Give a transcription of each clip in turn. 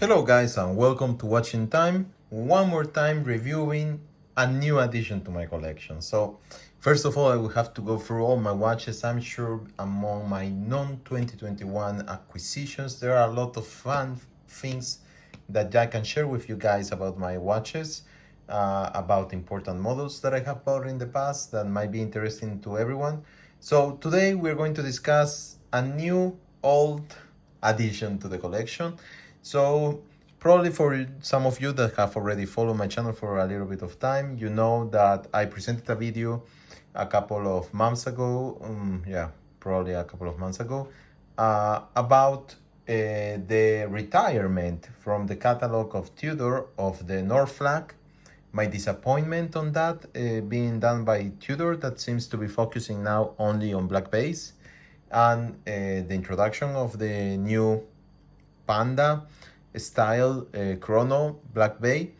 Hello guys and welcome to Watching Time. One more time reviewing a new addition to my collection. So first of all, I will have to go through all my watches. I'm sure among my non-2021 acquisitions there are a lot of fun things that I can share with you guys about my watches, about important models that I have bought in the past that might be interesting to everyone. So today we're going to discuss a new old addition to the collection. So probably for some of you that have already followed my channel for a little bit of time, you know that I presented a video a couple of months ago, probably a couple of months ago, about the retirement from the catalog of Tudor of the North Flag. My disappointment on that being done by Tudor, that seems to be focusing now only on black base, and the introduction of the new Panda style chrono black bay.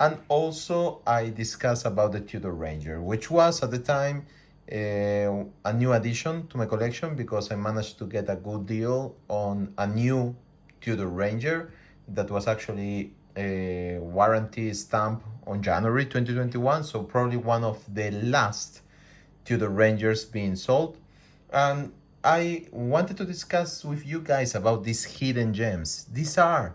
And also I discussed about the Tudor Ranger, which was at the time a new addition to my collection because I managed to get a good deal on a new Tudor Ranger that was actually a warranty stamp on January 2021, so probably one of the last Tudor Rangers being sold. And I wanted to discuss with you guys about these hidden gems. These are,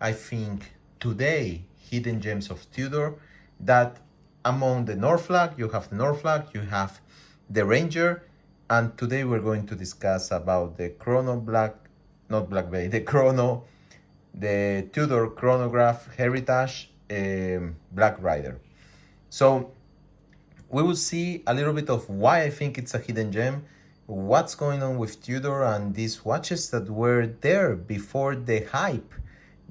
I think, today hidden gems of Tudor that among the North Flag, you have the North Flag, you have the Ranger, and today we're going to discuss about the Chrono Black, not Black Bay, the Chrono, the Tudor Chronograph Heritage Black Rider. So we will see a little bit of why I think it's a hidden gem, what's going on with Tudor and these watches that were there before the hype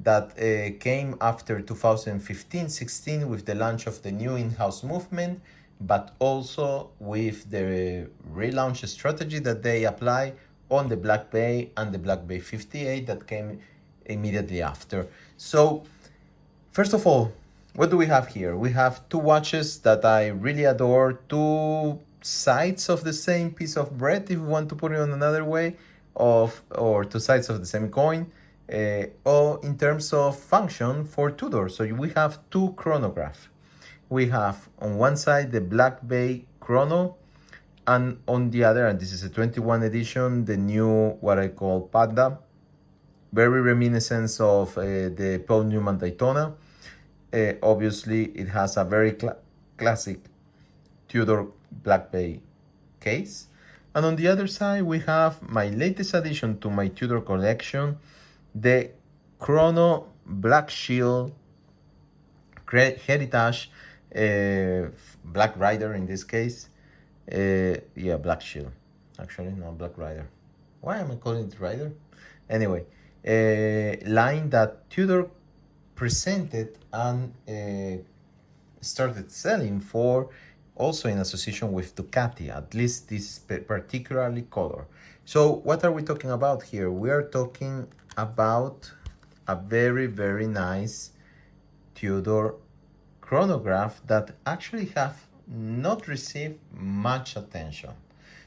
that came after 2015-16 with the launch of the new in-house movement, but also with the relaunch strategy that they apply on the Black Bay and the Black Bay 58 that came immediately after. So first of all, what do we have here? We have two watches that I really adore, two sides of the same piece of bread, if we want to put it on another way, or two sides of the same coin, or in terms of function for Tudor. So we have two chronographs. We have on one side the Black Bay Chrono, and on the other, and this is a 21 edition, the new, what I call Panda, very reminiscent of the Paul Newman Daytona. Obviously, it has a very classic Tudor Black Bay case. And on the other side, we have my latest addition to my Tudor collection, the Chrono Black Shield Heritage Black Rider in this case. Black Shield. Actually, no, Black Rider. Why am I calling it Rider? Anyway, line that Tudor presented and started selling for, also in association with Ducati, at least this particularly color. So what are we talking about here? We are talking about a very, very nice Tudor chronograph that actually have not received much attention.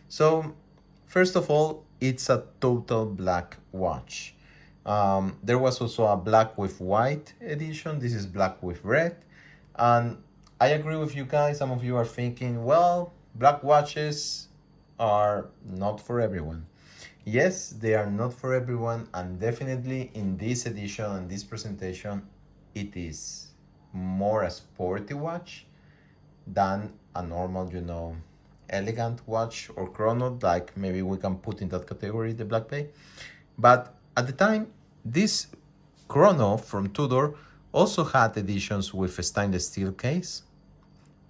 So first of all, it's a total black watch. There was also a black with white edition. This is black with red. And I agree with you guys. Some of you are thinking, well, black watches are not for everyone. Yes, they are not for everyone. And definitely in this edition and this presentation, it is more a sporty watch than a normal, elegant watch or chrono, like maybe we can put in that category the Black Bay. But at the time, this chrono from Tudor also had editions with a stainless steel case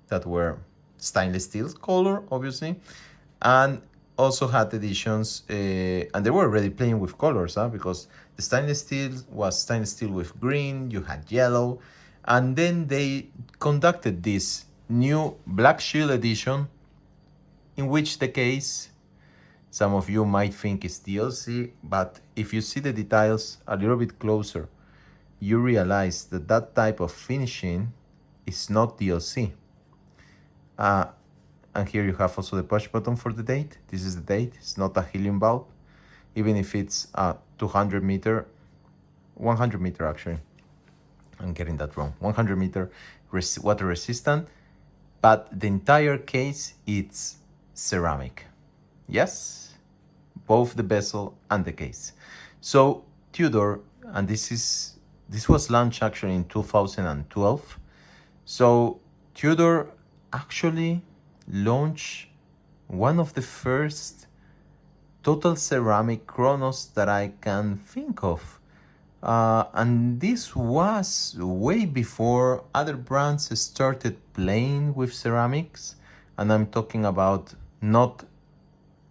that were stainless steel color, obviously, and also had editions, and they were already playing with colors, because the stainless steel was stainless steel with green, you had yellow, and then they conducted this new Black Shield edition, in which the case, some of you might think it's DLC, but if you see the details a little bit closer, you realize that that type of finishing is not DLC. And here you have also the push button for the date. This is the date. It's not a helium bulb, even if it's a 200 meter 100 meter actually. I'm getting that wrong. 100 meter water resistant, but the entire case it's ceramic. Yes, both the bezel and the case. So Tudor, and this was launched actually in 2012. So Tudor actually launched one of the first total ceramic chronos that I can think of. And this was way before other brands started playing with ceramics. And I'm talking about not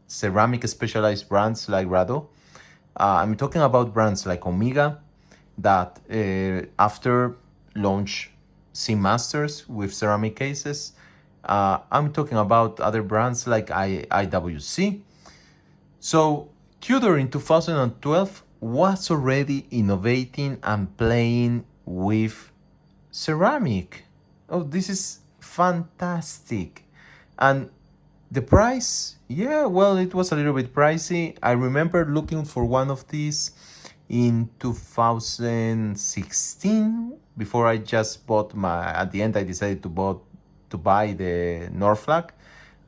ceramic specialized brands like Rado. I'm talking about brands like Omega that after launch Seamasters with ceramic cases. I'm talking about other brands like IWC. So Tudor in 2012 was already innovating and playing with ceramic. Oh, this is fantastic. And the price, yeah, well, it was a little bit pricey. I remember looking for one of these in 2016 before I just bought at the end I decided to buy the Norflag,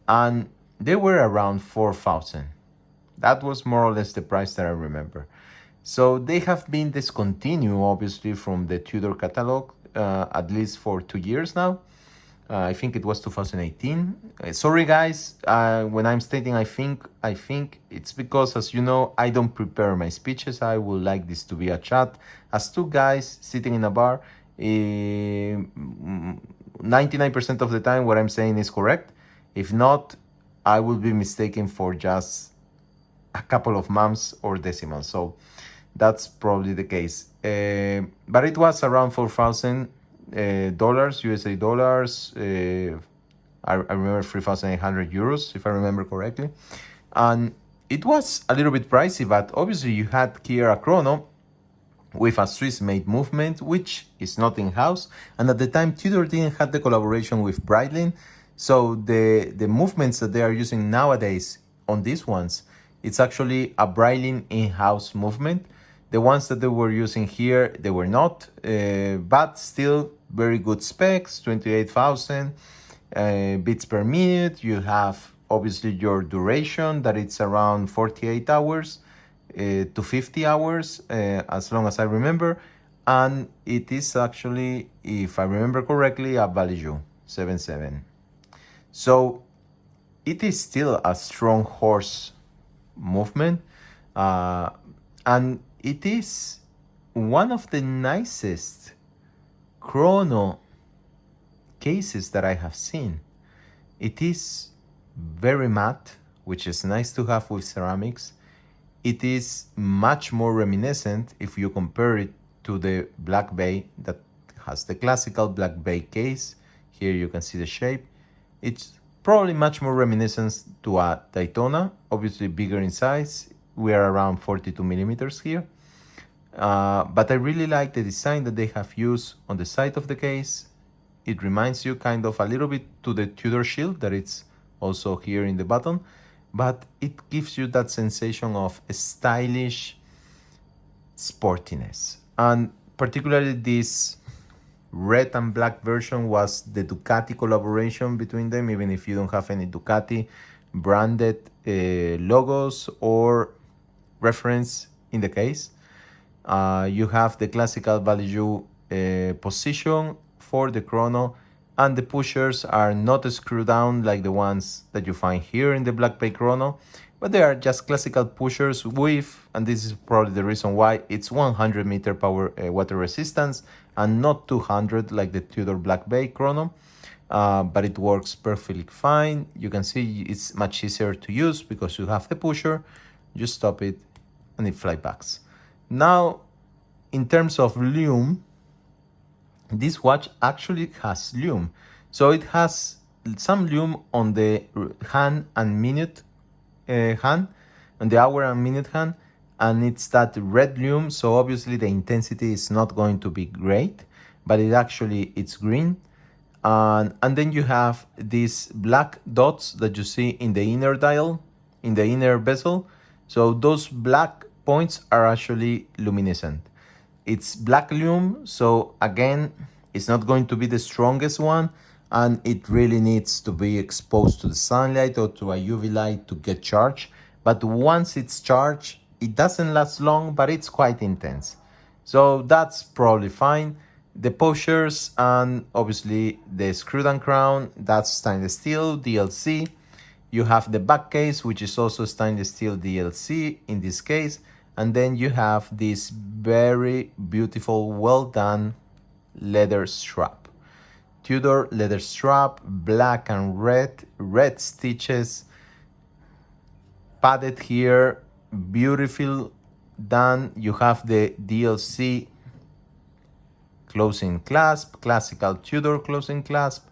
and they were around 4,000. That was more or less the price that I remember. So they have been discontinued, obviously, from the Tudor catalog, at least for 2 years now. I think it was 2018. Sorry, guys, when I'm stating I think it's because, as you know, I don't prepare my speeches. I would like this to be a chat as two guys sitting in a bar. 99% of the time, what I'm saying is correct. If not, I will be mistaken for just a couple of months or decimals. So that's probably the case. But it was around $4,000 USA dollars. I remember 3,800 euros, if I remember correctly. And it was a little bit pricey, but obviously you had here a chrono with a Swiss-made movement, which is not in-house. And at the time, Tudor didn't have the collaboration with Breitling. So the movements that they are using nowadays on these ones, it's actually a Breitling in-house movement. The ones that they were using here, they were not, but still very good specs, 28,000 beats per minute. You have obviously your duration that it's around 48 hours to 50 hours, as long as I remember. And it is actually, if I remember correctly, a Value 77. So it is still a strong horse movement, and it is one of the nicest chrono cases that I have seen. It is very matte, which is nice to have with ceramics. It is much more reminiscent if you compare it to the Black Bay that has the classical Black Bay case. Here you can see the shape. It's probably much more reminiscent to a Daytona, obviously bigger in size. We are around 42 millimeters here. But I really like the design that they have used on the side of the case. It reminds you kind of a little bit to the Tudor Shield that it's also here in the bottom, but it gives you that sensation of stylish sportiness. And particularly this red and black version was the Ducati collaboration between them, even if you don't have any Ducati branded logos or reference in the case. You have the classical value position for the chrono, and the pushers are not screwed down like the ones that you find here in the Black Bay chrono, but they are just classical pushers with, and this is probably the reason why it's 100 meter power water resistance and not 200 like the Tudor Black Bay chrono. But it works perfectly fine. You can see it's much easier to use because you have the pusher, you stop it and it fly backs. Now, in terms of lume, this watch actually has lume. So it has some lume on the hand and minute hand, on the hour and minute hand, and it's that red lume. So obviously the intensity is not going to be great, but it's green. And then you have these black dots that you see in the inner dial, in the inner bezel. So those black points are actually luminescent. it's black lume, so again, it's not going to be the strongest one, and it really needs to be exposed to the sunlight or to a UV light to get charged. But once it's charged, it doesn't last long, but it's quite intense. So that's probably fine. The pushers and obviously the screw down crown, that's stainless steel DLC. You have the back case, which is also stainless steel DLC in this case. And then you have this very beautiful, well done leather strap. Tudor leather strap, black and red stitches, padded here, beautiful done. You have the DLC closing clasp, classical Tudor closing clasp.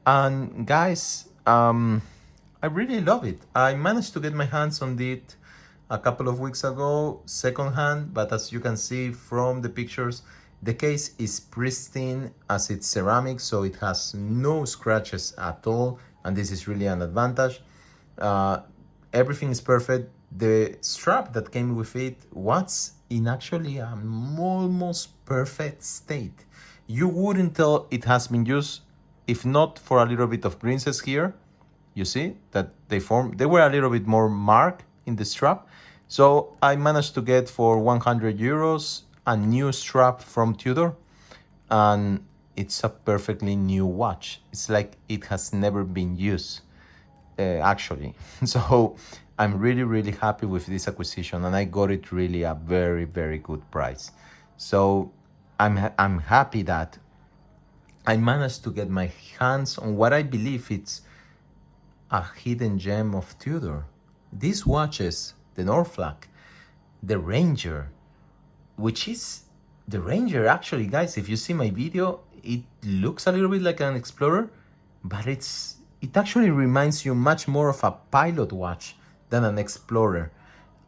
And guys, I really love it. I managed to get my hands on it a couple of weeks ago, second hand, but as you can see from the pictures, the case is pristine as it's ceramic, so it has no scratches at all, and this is really an advantage. Everything is perfect. The strap that came with it was in actually an almost perfect state. You wouldn't tell it has been used if not for a little bit of creases here. You see that they were a little bit more marked in the strap. So I managed to get for 100 euros a new strap from Tudor, and it's a perfectly new watch. It's like it has never been used, actually. So I'm really happy with this acquisition, and I got it really a very good price. So I'm happy that I managed to get my hands on what I believe it's a hidden gem of Tudor. These watches, the Norflak, the Ranger, which is the Ranger, actually, guys, if you see my video, it looks a little bit like an Explorer, but it actually reminds you much more of a pilot watch than an Explorer.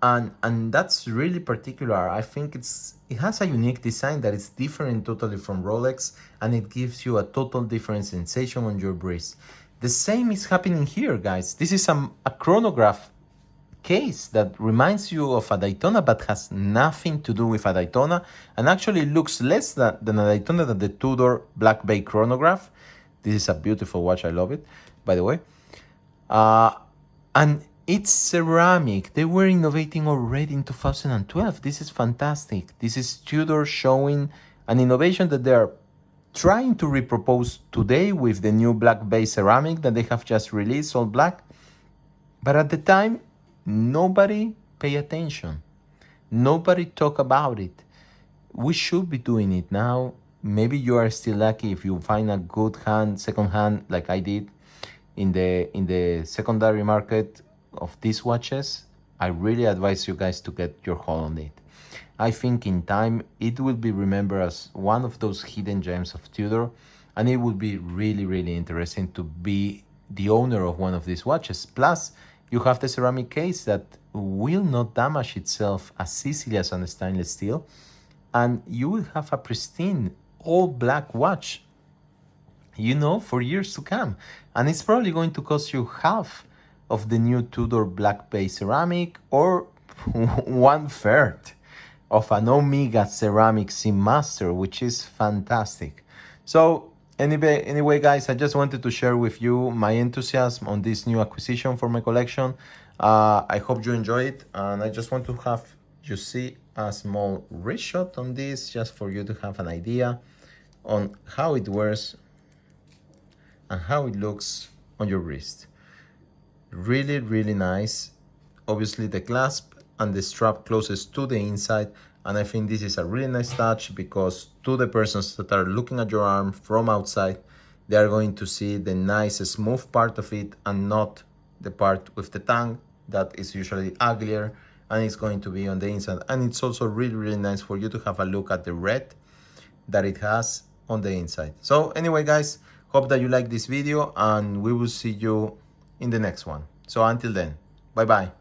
And that's really particular. I think it has a unique design that is different totally from Rolex, and it gives you a total different sensation on your wrist. The same is happening here, guys. This is a chronograph case that reminds you of a Daytona but has nothing to do with a Daytona, and actually looks less than a Daytona than the Tudor Black Bay chronograph. This is a beautiful watch. I love it, by the way. And it's ceramic. They were innovating already in 2012. This is fantastic. This is Tudor showing an innovation that they are trying to repropose today with the new Black Bay ceramic that they have just released, all black. But at the time, nobody pay attention. Nobody talk about it. We should be doing it now. Maybe you are still lucky if you find a good second hand, like I did in the secondary market of these watches. I really advise you guys to get your hold on it. I think in time it will be remembered as one of those hidden gems of Tudor, and it would be really interesting to be the owner of one of these watches. Plus, you have the ceramic case that will not damage itself as easily as on stainless steel, and you will have a pristine all black watch, you know, for years to come. And it's probably going to cost you half of the new Tudor Black Bay ceramic, or 1/3 of an Omega ceramic Seamaster, which is fantastic. So anyway, guys, I just wanted to share with you my enthusiasm on this new acquisition for my collection. I hope you enjoy it, and I just want to have you see a small wrist shot on this, just for you to have an idea on how it wears and how it looks on your wrist. Really nice. Obviously the clasp and the strap closest to the inside, and I think this is a really nice touch, because to the persons that are looking at your arm from outside, they are going to see the nice smooth part of it and not the part with the tongue that is usually uglier, and it's going to be on the inside. And it's also really nice for you to have a look at the red that it has on the inside. So anyway, guys, hope that you like this video, and we will see you in the next one. So until then, bye bye.